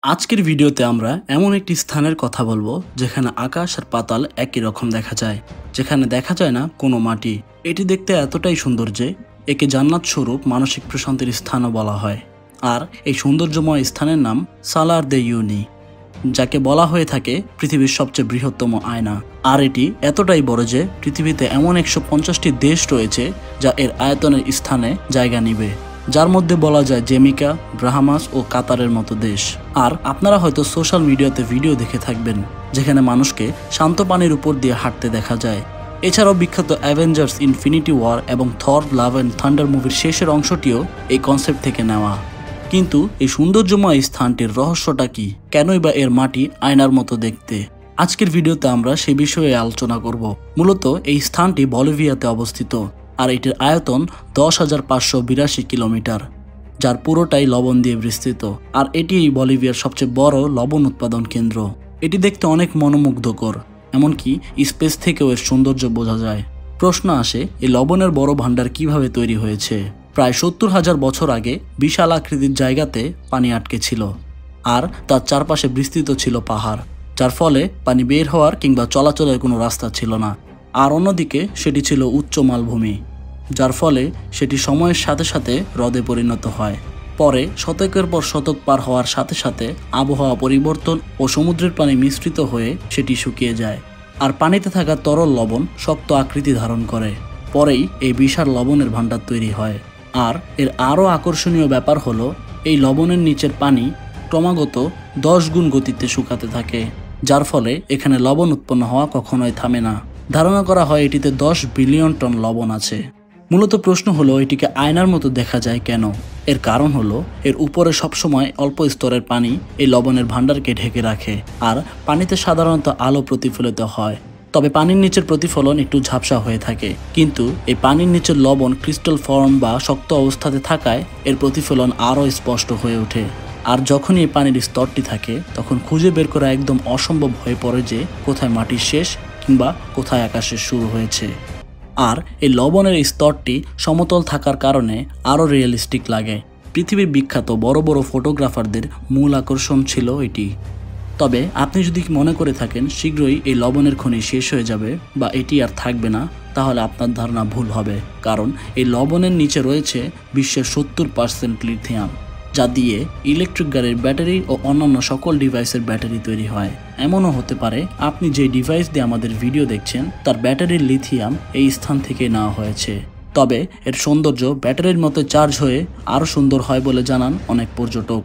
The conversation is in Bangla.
আজকের ভিডিওতে আমরা এমন একটি স্থানের কথা বলবো যেখানে আকাশ আর পাতাল একই রকম দেখা যায়, যেখানে দেখা যায় না কোনো মাটি। এটি দেখতে এতটাই সুন্দর যে একে জান্নাত স্বরূপ মানসিক প্রশান্তির স্থানও বলা হয়। আর এই সৌন্দর্যময় স্থানের নাম সালার দে ইউনি, যাকে বলা হয়ে থাকে পৃথিবীর সবচেয়ে বৃহত্তম আয়না। আর এটি এতটাই বড় যে পৃথিবীতে এমন 150টি দেশ রয়েছে যা এর আয়তনের স্থানে জায়গা নিবে, যার মধ্যে বলা যায় জেমিকা, ব্রাহামাস ও কাতারের মতো দেশ। আর আপনারা হয়তো সোশ্যাল মিডিয়াতে ভিডিও দেখে থাকবেন যেখানে মানুষকে শান্ত পানির উপর দিয়ে হাঁটতে দেখা যায়। এছাড়াও বিখ্যাত অ্যাভেঞ্জার্স ইনফিনিটি ওয়ার এবং থর লাভ অ্যান্ড থান্ডার মুভির শেষের অংশটিও এই কনসেপ্ট থেকে নেওয়া। কিন্তু এই সৌন্দর্যময় স্থানটির রহস্যটা কি? কেনই বা এর মাটি আয়নার মতো দেখতে? আজকের ভিডিওতে আমরা সে বিষয়ে আলোচনা করব। মূলত এই স্থানটি বলিভিয়াতে অবস্থিত আর এটির আয়তন 10,582 কিলোমিটার, যার পুরোটাই লবণ দিয়ে বিস্তৃত। আর এটি বলিভিয়ার সবচেয়ে বড় লবণ উৎপাদন কেন্দ্র। এটি দেখতে অনেক মনোমুগ্ধকর, এমনকি স্পেস থেকেও এর সৌন্দর্য বোঝা যায়। প্রশ্ন আসে, এই লবণের বড় ভাণ্ডার কিভাবে তৈরি হয়েছে? প্রায় 70,000 বছর আগে বিশাল আকৃতির জায়গাতে পানি আটকে ছিল আর তার চারপাশে বিস্তৃত ছিল পাহাড়, যার ফলে পানি বের হওয়ার কিংবা চলাচলের কোনো রাস্তা ছিল না। আর অন্যদিকে সেটি ছিল উচ্চ মালভূমি, যার ফলে সেটি সময়ের সাথে সাথে হ্রদে পরিণত হয়। পরে শতকের পর শতক পার হওয়ার সাথে সাথে আবহাওয়া পরিবর্তন ও সমুদ্রের পানি মিশ্রিত হয়ে সেটি শুকিয়ে যায় আর পানিতে থাকা তরল লবণ শক্ত আকৃতি ধারণ করে। পরেই এই বিশাল লবণের ভাণ্ডার তৈরি হয়। আর এর আরও আকর্ষণীয় ব্যাপার হলো, এই লবণের নিচের পানি ক্রমাগত 10 গুণ গতিতে শুকাতে থাকে, যার ফলে এখানে লবণ উৎপন্ন হওয়া কখনোই থামে না। ধারণা করা হয় এটিতে 10 বিলিয়ন টন লবণ আছে। মূলত প্রশ্ন হলো, এটিকে আয়নার মতো দেখা যায় কেন? এর কারণ হলো, এর উপরে সবসময় অল্প স্তরের পানি এই লবণের ভাণ্ডারকে ঢেকে রাখে। আর পানিতে সাধারণত আলো প্রতিফলিত হয়, তবে পানির নিচের প্রতিফলন একটু ঝাপসা হয়ে থাকে। কিন্তু এই পানির নিচের লবণ ক্রিস্টাল ফর্ম বা শক্ত অবস্থাতে থাকায় এর প্রতিফলন আরও স্পষ্ট হয়ে ওঠে। আর যখনই এই পানির স্তরটি থাকে তখন খুঁজে বের করা একদম অসম্ভব হয়ে পড়ে যে কোথায় মাটির শেষ কিংবা কোথায় আকাশের শুরু হয়েছে। আর এই লবণের স্তরটি সমতল থাকার কারণে আরও রিয়েলিস্টিক লাগে। পৃথিবীর বিখ্যাত বড় বড় ফটোগ্রাফারদের মূল আকর্ষণ ছিল এটি। তবে আপনি যদি মনে করে থাকেন শীঘ্রই এই লবণের খনি শেষ হয়ে যাবে বা এটি আর থাকবে না, তাহলে আপনার ধারণা ভুল হবে। কারণ এই লবণের নিচে রয়েছে বিশ্বের 70% লিথিয়াম, যা দিয়ে ইলেকট্রিক গাড়ির ব্যাটারি ও অন্যান্য সকল ডিভাইসের ব্যাটারি তৈরি হয়। এমনও হতে পারে আপনি যে ডিভাইস দিয়ে আমাদের ভিডিও দেখছেন তার ব্যাটারির লিথিয়াম এই স্থান থেকে নেওয়া হয়েছে। তবে এর সৌন্দর্য ব্যাটারির মতো চার্জ হয়ে আরও সুন্দর হয় বলে জানান অনেক পর্যটক।